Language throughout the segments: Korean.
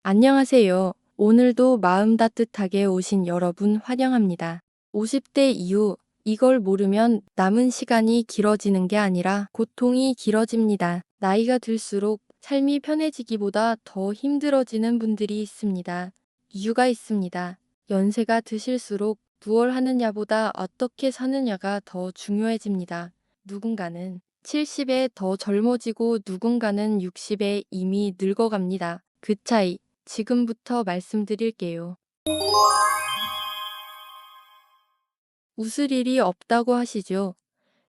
안녕하세요. 오늘도 마음 따뜻하게 오신 여러분 환영합니다. 50대 이후 이걸 모르면 남은 시간이 길어지는 게 아니라 고통이 길어집니다. 나이가 들수록 삶이 편해지기보다 더 힘들어지는 분들이 있습니다. 이유가 있습니다. 연세가 드실수록 무얼 하느냐보다 어떻게 사느냐가 더 중요해집니다. 누군가는 70에 더 젊어지고 누군가는 60에 이미 늙어갑니다. 그 차이 지금부터 말씀드릴게요. 웃을 일이 없다고 하시죠?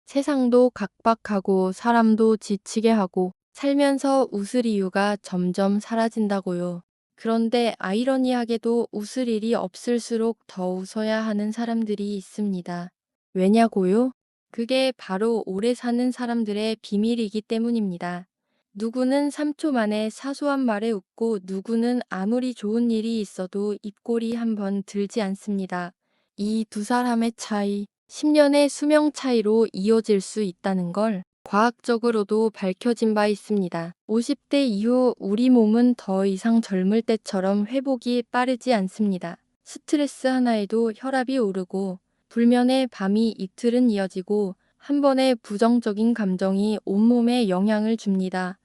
세상도 각박하고 사람도 지치게 하고 살면서 웃을 이유가 점점 사라진다고요. 그런데 아이러니하게도 웃을 일이 없을수록 더 웃어야 하는 사람들이 있습니다. 왜냐고요? 그게 바로 오래 사는 사람들의 비밀이기 때문입니다. 누구는 3초 만에 사소한 말에 웃고 누구는 아무리 좋은 일이 있어도 입꼬리 한 번 들지 않습니다. 이 두 사람의 차이, 10년의 수명 차이로 이어질 수 있다는 걸 과학적으로도 밝혀진 바 있습니다. 50대 이후 우리 몸은 더 이상 젊을 때처럼 회복이 빠르지 않습니다. 스트레스 하나에도 혈압이 오르고 불면의 밤이 이틀은 이어지고 한 번의 부정적인 감정이 온몸에 영향을 줍니다.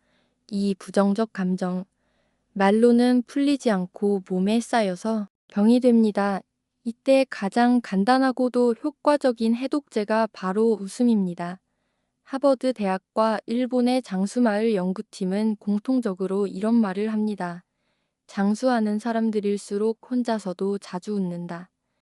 이 부정적 감정, 말로는 풀리지 않고 몸에 쌓여서 병이 됩니다. 이때 가장 간단하고도 효과적인 해독제가 바로 웃음입니다. 하버드 대학과 일본의 장수마을 연구팀은 공통적으로 이런 말을 합니다. 장수하는 사람들일수록 혼자서도 자주 웃는다.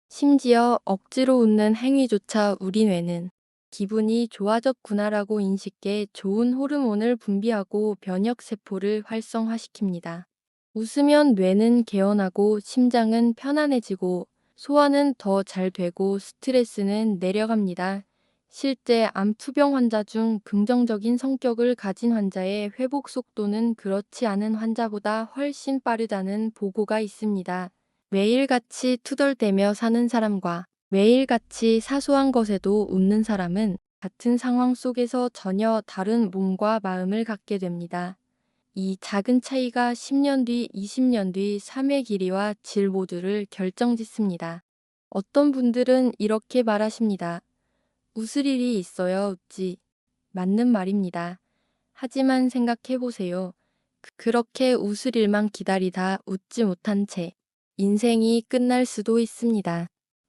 심지어 억지로 웃는 행위조차 우리 뇌는 기분이 좋아졌구나라고 인식해 좋은 호르몬을 분비하고 면역세포를 활성화시킵니다. 웃으면 뇌는 개운하고 심장은 편안해지고 소화는 더 잘 되고 스트레스는 내려갑니다. 실제 암 투병 환자 중 긍정적인 성격을 가진 환자의 회복 속도는 그렇지 않은 환자보다 훨씬 빠르다는 보고가 있습니다. 매일같이 투덜대며 사는 사람과 매일같이 사소한 것에도 웃는 사람은 같은 상황 속에서 전혀 다른 몸과 마음을 갖게 됩니다. 이 작은 차이가 10년 뒤, 20년 뒤 삶의 길이와 질 모두를 결정짓습니다. 어떤 분들은 이렇게 말하십니다. 웃을 일이 있어야 웃지. 맞는 말입니다. 하지만 생각해 보세요. 그렇게 웃을 일만 기다리다 웃지 못한 채 인생이 끝날 수도 있습니다.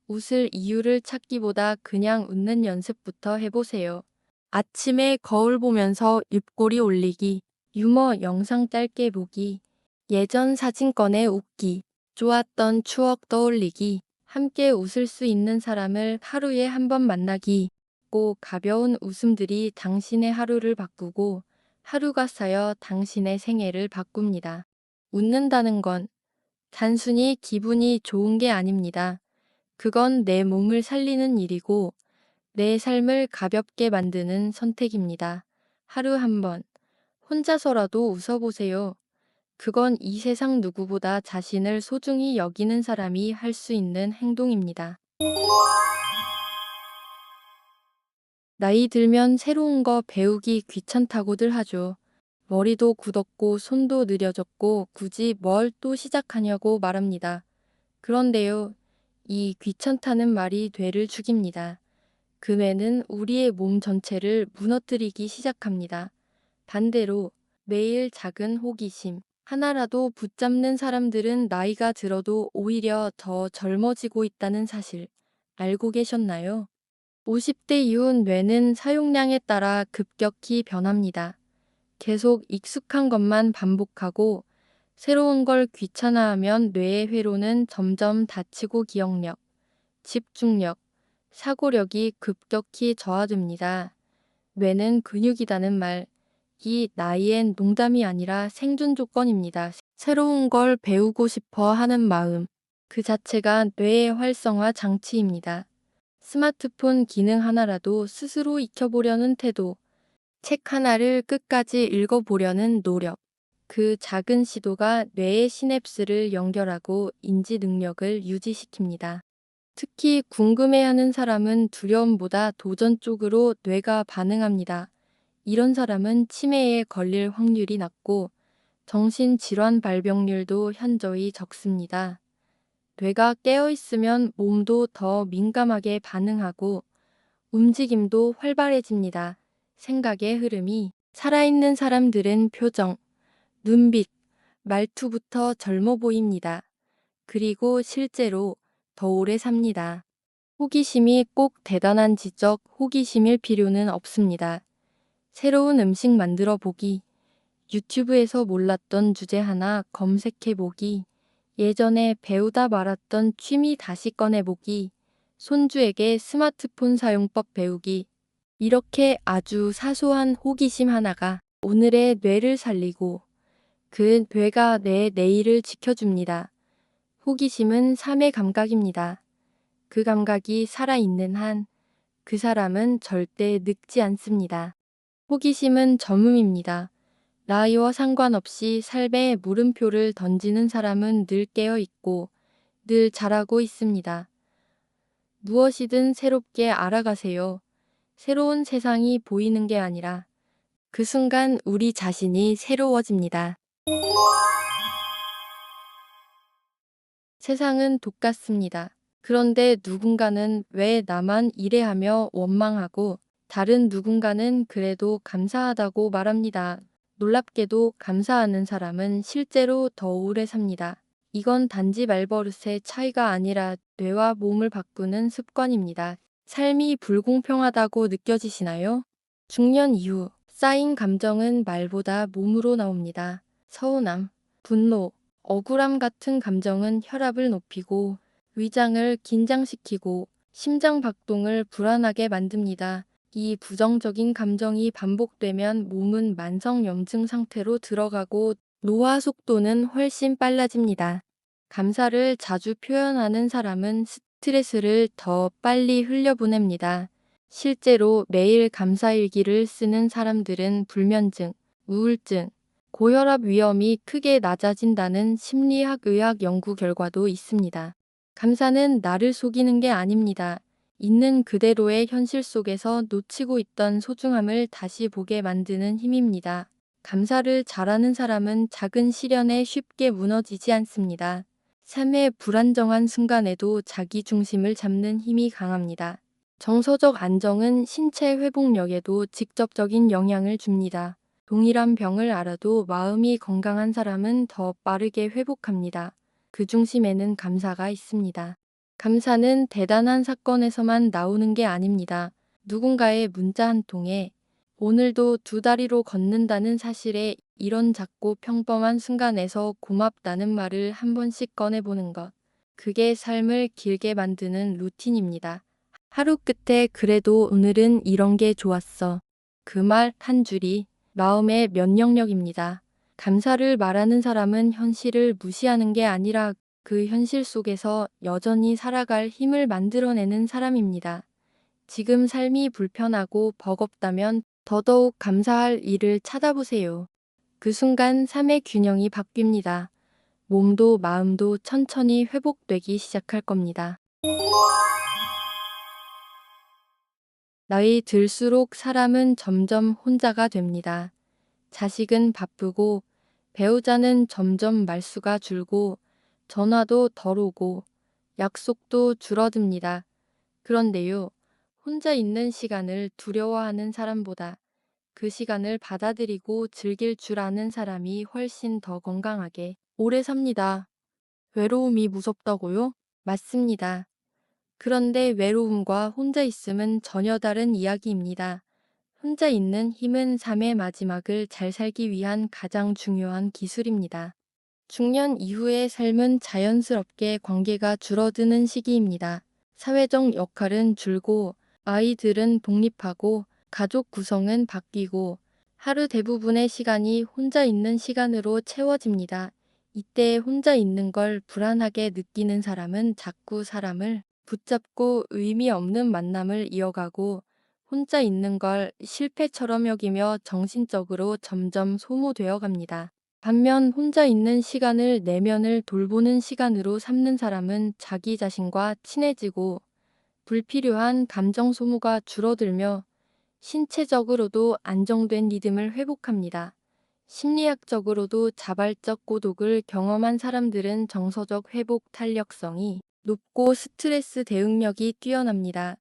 웃을 이유를 찾기보다 그냥 웃는 연습부터 해보세요. 아침에 거울 보면서 입꼬리 올리기, 유머 영상 짧게 보기, 예전 사진 꺼내 웃기, 좋았던 추억 떠올리기, 함께 웃을 수 있는 사람을 하루에 한 번 만나기, 꼭 가벼운 웃음들이 당신의 하루를 바꾸고 하루가 쌓여 당신의 생애를 바꿉니다. 웃는다는 건 단순히 기분이 좋은 게 아닙니다. 그건 내 몸을 살리는 일이고 내 삶을 가볍게 만드는 선택입니다. 하루 한 번, 혼자서라도 웃어보세요. 그건 이 세상 누구보다 자신을 소중히 여기는 사람이 할 수 있는 행동입니다. 나이 들면 새로운 거 배우기 귀찮다고들 하죠. 머리도 굳었고 손도 느려졌고 굳이 뭘 또 시작하냐고 말합니다. 그런데요, 이 귀찮다는 말이 뇌를 죽입니다. 그 뇌는 우리의 몸 전체를 무너뜨리기 시작합니다. 반대로 매일 작은 호기심 하나라도 붙잡는 사람들은 나이가 들어도 오히려 더 젊어지고 있다는 사실 알고 계셨나요? 50대 이후 뇌는 사용량에 따라 급격히 변합니다. 계속 익숙한 것만 반복하고 새로운 걸 귀찮아하면 뇌의 회로는 점점 닫히고 기억력, 집중력, 사고력이 급격히 저하됩니다. 뇌는 근육이라는 말, 이 나이엔 농담이 아니라 생존 조건입니다. 새로운 걸 배우고 싶어 하는 마음, 그 자체가 뇌의 활성화 장치입니다. 스마트폰 기능 하나라도 스스로 익혀보려는 태도, 책 하나를 끝까지 읽어보려는 노력, 그 작은 시도가 뇌의 시냅스를 연결하고 인지 능력을 유지시킵니다. 특히 궁금해하는 사람은 두려움보다 도전 쪽으로 뇌가 반응합니다. 이런 사람은 치매에 걸릴 확률이 낮고 정신질환 발병률도 현저히 적습니다. 뇌가 깨어있으면 몸도 더 민감하게 반응하고 움직임도 활발해집니다. 생각의 흐름이 살아있는 사람들은 표정, 눈빛, 말투부터 젊어 보입니다. 그리고 실제로 더 오래 삽니다. 호기심이 꼭 대단한 지적 호기심일 필요는 없습니다. 새로운 음식 만들어 보기, 유튜브에서 몰랐던 주제 하나 검색해 보기, 예전에 배우다 말았던 취미 다시 꺼내보기, 손주에게 스마트폰 사용법 배우기. 이렇게 아주 사소한 호기심 하나가 오늘의 뇌를 살리고 그 뇌가 내 내일을 지켜줍니다. 호기심은 삶의 감각입니다. 그 감각이 살아있는 한 그 사람은 절대 늙지 않습니다. 호기심은 젊음입니다. 나이와 상관없이 삶에 물음표를 던지는 사람은 늘 깨어 있고 늘 잘하고 있습니다. 무엇이든 새롭게 알아가세요. 새로운 세상이 보이는 게 아니라 그 순간 우리 자신이 새로워집니다. 세상은 똑같습니다. 그런데 누군가는 왜 나만 이래 하며 원망하고 다른 누군가는 그래도 감사하다고 말합니다. 놀랍게도 감사하는 사람은 실제로 더 오래 삽니다. 이건 단지 말버릇의 차이가 아니라 뇌와 몸을 바꾸는 습관입니다. 삶이 불공평하다고 느껴지시나요? 중년 이후 쌓인 감정은 말보다 몸으로 나옵니다. 서운함, 분노, 억울함 같은 감정은 혈압을 높이고 위장을 긴장시키고 심장 박동을 불안하게 만듭니다. 이 부정적인 감정이 반복되면 몸은 만성염증 상태로 들어가고 노화 속도는 훨씬 빨라집니다. 감사를 자주 표현하는 사람은 스트레스를 더 빨리 흘려보냅니다. 실제로 매일 감사일기를 쓰는 사람들은 불면증, 우울증, 고혈압 위험이 크게 낮아진다는 심리학 의학 연구 결과도 있습니다. 감사는 나를 속이는 게 아닙니다. 있는 그대로의 현실 속에서 놓치고 있던 소중함을 다시 보게 만드는 힘입니다. 감사를 잘하는 사람은 작은 시련에 쉽게 무너지지 않습니다. 삶의 불안정한 순간에도 자기 중심을 잡는 힘이 강합니다. 정서적 안정은 신체 회복력에도 직접적인 영향을 줍니다. 동일한 병을 알아도 마음이 건강한 사람은 더 빠르게 회복합니다. 그 중심에는 감사가 있습니다. 감사는 대단한 사건에서만 나오는 게 아닙니다. 누군가의 문자 한 통에 오늘도 두 다리로 걷는다는 사실에 이런 작고 평범한 순간에서 고맙다는 말을 한 번씩 꺼내보는 것. 그게 삶을 길게 만드는 루틴입니다. 하루 끝에 그래도 오늘은 이런 게 좋았어. 그 말 한 줄이 마음의 면역력입니다. 감사를 말하는 사람은 현실을 무시하는 게 아니라 그 현실 속에서 여전히 살아갈 힘을 만들어내는 사람입니다. 지금 삶이 불편하고 버겁다면 더더욱 감사할 일을 찾아보세요. 그 순간 삶의 균형이 바뀝니다. 몸도 마음도 천천히 회복되기 시작할 겁니다. 나이 들수록 사람은 점점 혼자가 됩니다. 자식은 바쁘고 배우자는 점점 말수가 줄고 전화도 덜 오고 약속도 줄어듭니다. 그런데요, 혼자 있는 시간을 두려워하는 사람보다 그 시간을 받아들이고 즐길 줄 아는 사람이 훨씬 더 건강하게 오래 삽니다. 외로움이 무섭다고요? 맞습니다. 그런데 외로움과 혼자 있음은 전혀 다른 이야기입니다. 혼자 있는 힘은 삶의 마지막을 잘 살기 위한 가장 중요한 기술입니다. 중년 이후의 삶은 자연스럽게 관계가 줄어드는 시기입니다. 사회적 역할은 줄고 아이들은 독립하고 가족 구성은 바뀌고 하루 대부분의 시간이 혼자 있는 시간으로 채워집니다. 이때 혼자 있는 걸 불안하게 느끼는 사람은 자꾸 사람을 붙잡고 의미 없는 만남을 이어가고 혼자 있는 걸 실패처럼 여기며 정신적으로 점점 소모되어 갑니다. 반면 혼자 있는 시간을 내면을 돌보는 시간으로 삼는 사람은 자기 자신과 친해지고 불필요한 감정 소모가 줄어들며 신체적으로도 안정된 리듬을 회복합니다. 심리학적으로도 자발적 고독을 경험한 사람들은 정서적 회복 탄력성이 높고 스트레스 대응력이 뛰어납니다.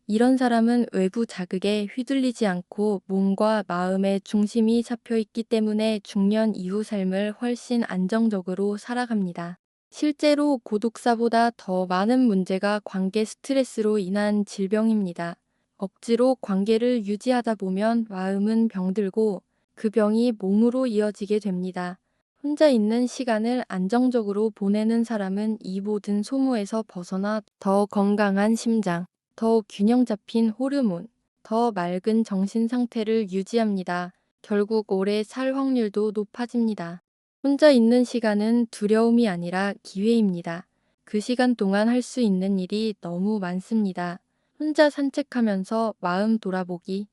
이런 사람은 외부 자극에 휘둘리지 않고 몸과 마음의 중심이 잡혀 있기 때문에 중년 이후 삶을 훨씬 안정적으로 살아갑니다. 실제로 고독사보다 더 많은 문제가 관계 스트레스로 인한 질병입니다. 억지로 관계를 유지하다 보면 마음은 병들고 그 병이 몸으로 이어지게 됩니다. 혼자 있는 시간을 안정적으로 보내는 사람은 이 모든 소모에서 벗어나 더 건강한 심장, 더 균형 잡힌 호르몬, 더 맑은 정신 상태를 유지합니다. 결국 오래 살 확률도 높아집니다. 혼자 있는 시간은 두려움이 아니라 기회입니다. 그 시간 동안 할 수 있는 일이 너무 많습니다. 혼자 산책하면서 마음 돌아보기,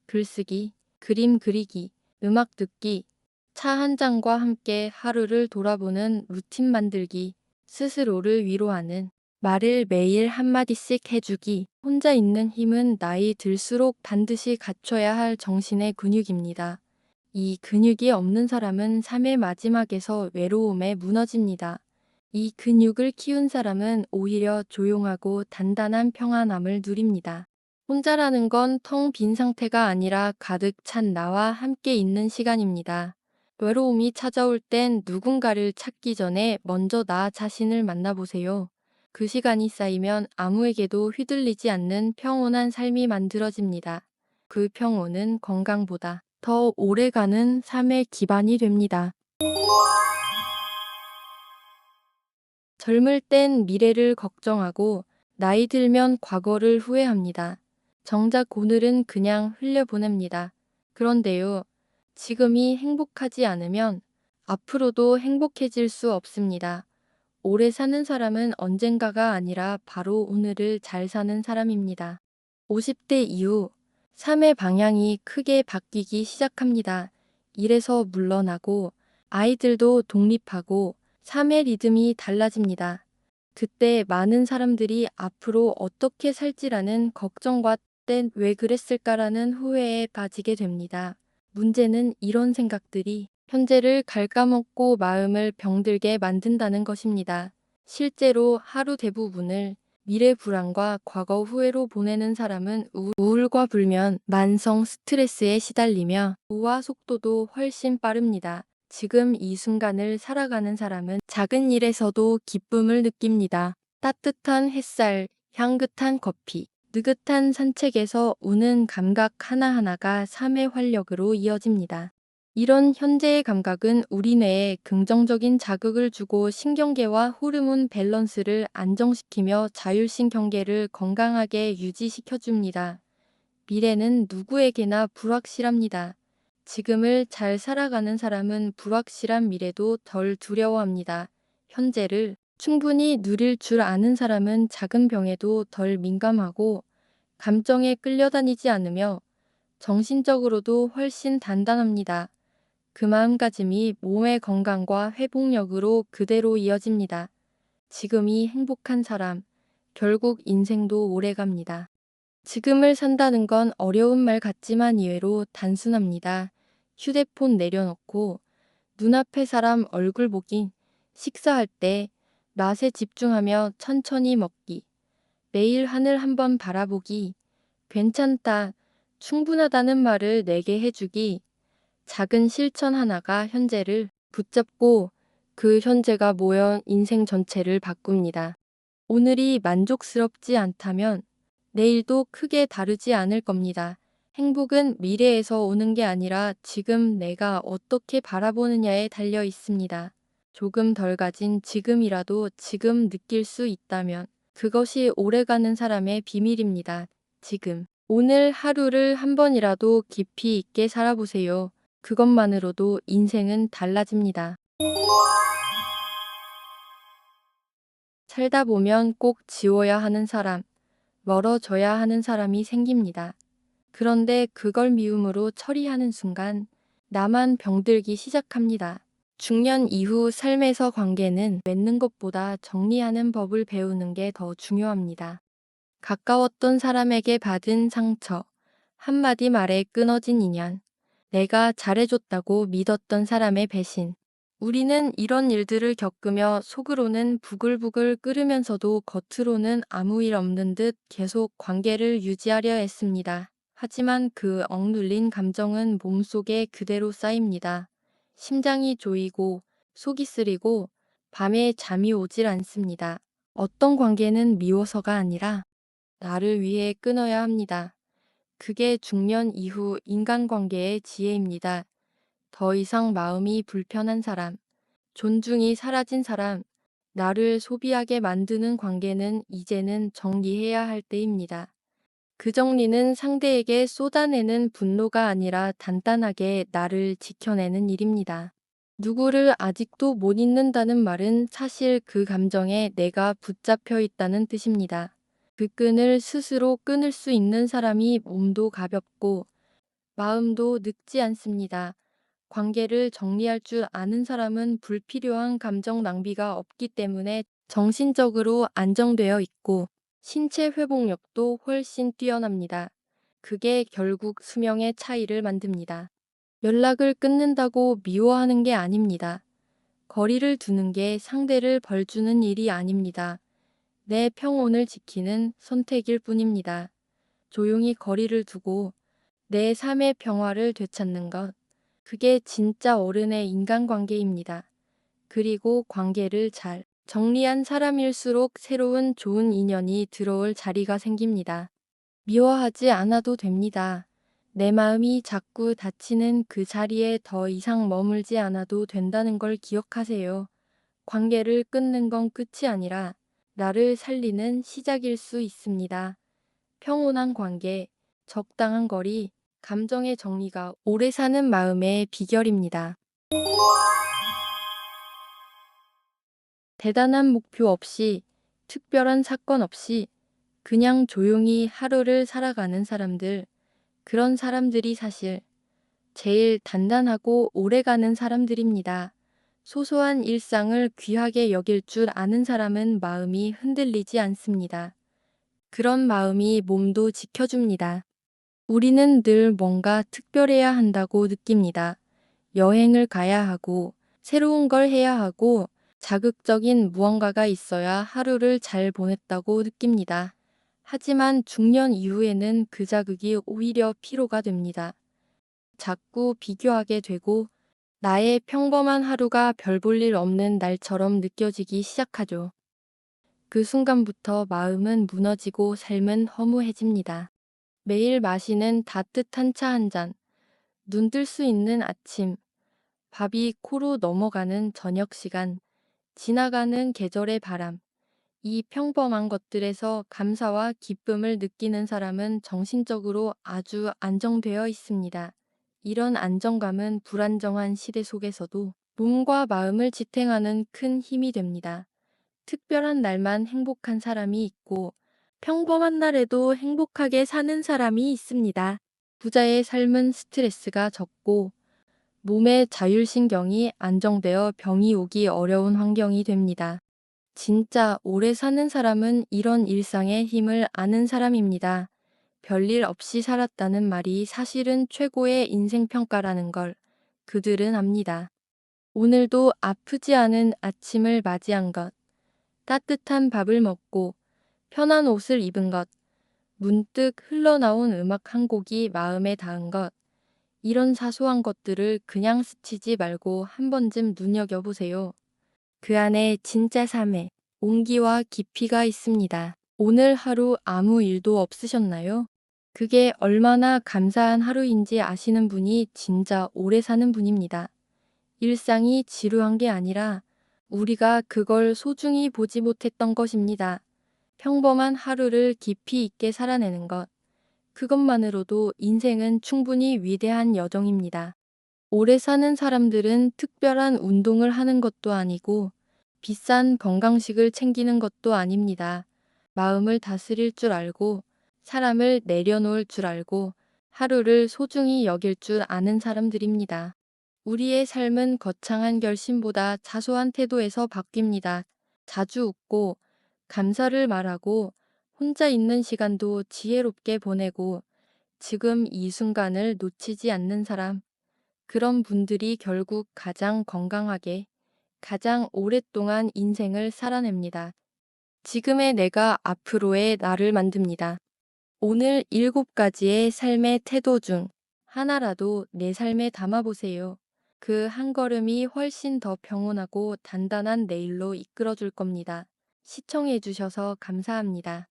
글쓰기, 그림 그리기, 음악 듣기, 차 한 잔과 함께 하루를 돌아보는 루틴 만들기, 스스로를 위로하는 말을 매일 한마디씩 해주기. 혼자 있는 힘은 나이 들수록 반드시 갖춰야 할 정신의 근육입니다. 이 근육이 없는 사람은 삶의 마지막에서 외로움에 무너집니다. 이 근육을 키운 사람은 오히려 조용하고 단단한 평안함을 누립니다. 혼자라는 건 텅 빈 상태가 아니라 가득 찬 나와 함께 있는 시간입니다. 외로움이 찾아올 땐 누군가를 찾기 전에 먼저 나 자신을 만나보세요. 그 시간이 쌓이면 아무에게도 휘둘리지 않는 평온한 삶이 만들어집니다. 그 평온은 건강보다 더 오래가는 삶의 기반이 됩니다. 젊을 땐 미래를 걱정하고 나이 들면 과거를 후회합니다. 정작 오늘은 그냥 흘려보냅니다. 그런데요, 지금이 행복하지 않으면 앞으로도 행복해질 수 없습니다. 오래 사는 사람은 언젠가가 아니라 바로 오늘을 잘 사는 사람입니다. 50대 이후 삶의 방향이 크게 바뀌기 시작합니다. 일에서 물러나고 아이들도 독립하고 삶의 리듬이 달라집니다. 그때 많은 사람들이 앞으로 어떻게 살지라는 걱정과 땐 왜 그랬을까라는 후회에 빠지게 됩니다. 문제는 이런 생각들이 현재를 갉아먹고 마음을 병들게 만든다는 것입니다. 실제로 하루 대부분을 미래 불안과 과거 후회로 보내는 사람은 우울과 불면, 만성 스트레스에 시달리며 우화 속도도 훨씬 빠릅니다. 지금 이 순간을 살아가는 사람은 작은 일에서도 기쁨을 느낍니다. 따뜻한 햇살, 향긋한 커피, 느긋한 산책에서 우는 감각 하나하나가 삶의 활력으로 이어집니다. 이런 현재의 감각은 우리 뇌에 긍정적인 자극을 주고 신경계와 호르몬 밸런스를 안정시키며 자율신경계를 건강하게 유지시켜줍니다. 미래는 누구에게나 불확실합니다. 지금을 잘 살아가는 사람은 불확실한 미래도 덜 두려워합니다. 현재를 충분히 누릴 줄 아는 사람은 작은 병에도 덜 민감하고 감정에 끌려다니지 않으며 정신적으로도 훨씬 단단합니다. 그 마음가짐이 몸의 건강과 회복력으로 그대로 이어집니다. 지금이 행복한 사람, 결국 인생도 오래갑니다. 지금을 산다는 건 어려운 말 같지만 의외로 단순합니다. 휴대폰 내려놓고 눈앞의 사람 얼굴 보기, 식사할 때 맛에 집중하며 천천히 먹기, 매일 하늘 한번 바라보기, 괜찮다, 충분하다는 말을 내게 해주기, 작은 실천 하나가 현재를 붙잡고 그 현재가 모여 인생 전체를 바꿉니다. 오늘이 만족스럽지 않다면 내일도 크게 다르지 않을 겁니다. 행복은 미래에서 오는 게 아니라 지금 내가 어떻게 바라보느냐에 달려 있습니다. 조금 덜 가진 지금이라도 지금 느낄 수 있다면 그것이 오래가는 사람의 비밀입니다. 지금. 오늘 하루를 한 번이라도 깊이 있게 살아보세요. 그것만으로도 인생은 달라집니다. 살다 보면 꼭 지워야 하는 사람, 멀어져야 하는 사람이 생깁니다. 그런데 그걸 미움으로 처리하는 순간 나만 병들기 시작합니다. 중년 이후 삶에서 관계는 맺는 것보다 정리하는 법을 배우는 게 더 중요합니다. 가까웠던 사람에게 받은 상처, 한마디 말에 끊어진 인연, 내가 잘해줬다고 믿었던 사람의 배신. 우리는 이런 일들을 겪으며 속으로는 부글부글 끓으면서도 겉으로는 아무 일 없는 듯 계속 관계를 유지하려 했습니다. 하지만 그 억눌린 감정은 몸속에 그대로 쌓입니다. 심장이 조이고 속이 쓰리고 밤에 잠이 오질 않습니다. 어떤 관계는 미워서가 아니라 나를 위해 끊어야 합니다. 그게 중년 이후 인간관계의 지혜입니다. 더 이상 마음이 불편한 사람, 존중이 사라진 사람, 나를 소비하게 만드는 관계는 이제는 정리해야 할 때입니다. 그 정리는 상대에게 쏟아내는 분노가 아니라 단단하게 나를 지켜내는 일입니다. 누구를 아직도 못 잊는다는 말은 사실 그 감정에 내가 붙잡혀 있다는 뜻입니다. 그 끈을 스스로 끊을 수 있는 사람이 몸도 가볍고 마음도 늙지 않습니다. 관계를 정리할 줄 아는 사람은 불필요한 감정 낭비가 없기 때문에 정신적으로 안정되어 있고 신체 회복력도 훨씬 뛰어납니다. 그게 결국 수명의 차이를 만듭니다. 연락을 끊는다고 미워하는 게 아닙니다. 거리를 두는 게 상대를 벌주는 일이 아닙니다. 내 평온을 지키는 선택일 뿐입니다. 조용히 거리를 두고 내 삶의 평화를 되찾는 것. 그게 진짜 어른의 인간관계입니다. 그리고 관계를 잘 정리한 사람일수록 새로운 좋은 인연이 들어올 자리가 생깁니다. 미워하지 않아도 됩니다. 내 마음이 자꾸 다치는 그 자리에 더 이상 머물지 않아도 된다는 걸 기억하세요. 관계를 끊는 건 끝이 아니라 나를 살리는 시작일 수 있습니다. 평온한 관계, 적당한 거리, 감정의 정리가 오래 사는 마음의 비결입니다. 대단한 목표 없이, 특별한 사건 없이 그냥 조용히 하루를 살아가는 사람들, 그런 사람들이 사실 제일 단단하고 오래가는 사람들입니다. 소소한 일상을 귀하게 여길 줄 아는 사람은 마음이 흔들리지 않습니다. 그런 마음이 몸도 지켜줍니다. 우리는 늘 뭔가 특별해야 한다고 느낍니다. 여행을 가야 하고, 새로운 걸 해야 하고, 자극적인 무언가가 있어야 하루를 잘 보냈다고 느낍니다. 하지만 중년 이후에는 그 자극이 오히려 피로가 됩니다. 자꾸 비교하게 되고, 나의 평범한 하루가 별 볼 일 없는 날처럼 느껴지기 시작하죠. 그 순간부터 마음은 무너지고 삶은 허무해집니다. 매일 마시는 따뜻한 차 한 잔, 눈뜰 수 있는 아침, 밥이 코로 넘어가는 저녁 시간, 지나가는 계절의 바람, 이 평범한 것들에서 감사와 기쁨을 느끼는 사람은 정신적으로 아주 안정되어 있습니다. 이런 안정감은 불안정한 시대 속에서도 몸과 마음을 지탱하는 큰 힘이 됩니다. 특별한 날만 행복한 사람이 있고 평범한 날에도 행복하게 사는 사람이 있습니다. 부자의 삶은 스트레스가 적고 몸의 자율신경이 안정되어 병이 오기 어려운 환경이 됩니다. 진짜 오래 사는 사람은 이런 일상의 힘을 아는 사람입니다. 별일 없이 살았다는 말이 사실은 최고의 인생평가라는 걸 그들은 압니다. 오늘도 아프지 않은 아침을 맞이한 것, 따뜻한 밥을 먹고 편한 옷을 입은 것, 문득 흘러나온 음악 한 곡이 마음에 닿은 것, 이런 사소한 것들을 그냥 스치지 말고 한 번쯤 눈여겨보세요. 그 안에 진짜 삶의 온기와 깊이가 있습니다. 오늘 하루 아무 일도 없으셨나요? 그게 얼마나 감사한 하루인지 아시는 분이 진짜 오래 사는 분입니다. 일상이 지루한 게 아니라 우리가 그걸 소중히 보지 못했던 것입니다. 평범한 하루를 깊이 있게 살아내는 것. 그것만으로도 인생은 충분히 위대한 여정입니다. 오래 사는 사람들은 특별한 운동을 하는 것도 아니고 비싼 건강식을 챙기는 것도 아닙니다. 마음을 다스릴 줄 알고 사람을 내려놓을 줄 알고 하루를 소중히 여길 줄 아는 사람들입니다. 우리의 삶은 거창한 결심보다 사소한 태도에서 바뀝니다. 자주 웃고 감사를 말하고 혼자 있는 시간도 지혜롭게 보내고 지금 이 순간을 놓치지 않는 사람. 그런 분들이 결국 가장 건강하게, 가장 오랫동안 인생을 살아냅니다. 지금의 내가 앞으로의 나를 만듭니다. 오늘 7가지의 삶의 태도 중 하나라도 내 삶에 담아보세요. 그 한 걸음이 훨씬 더 평온하고 단단한 내일로 이끌어 줄 겁니다. 시청해 주셔서 감사합니다.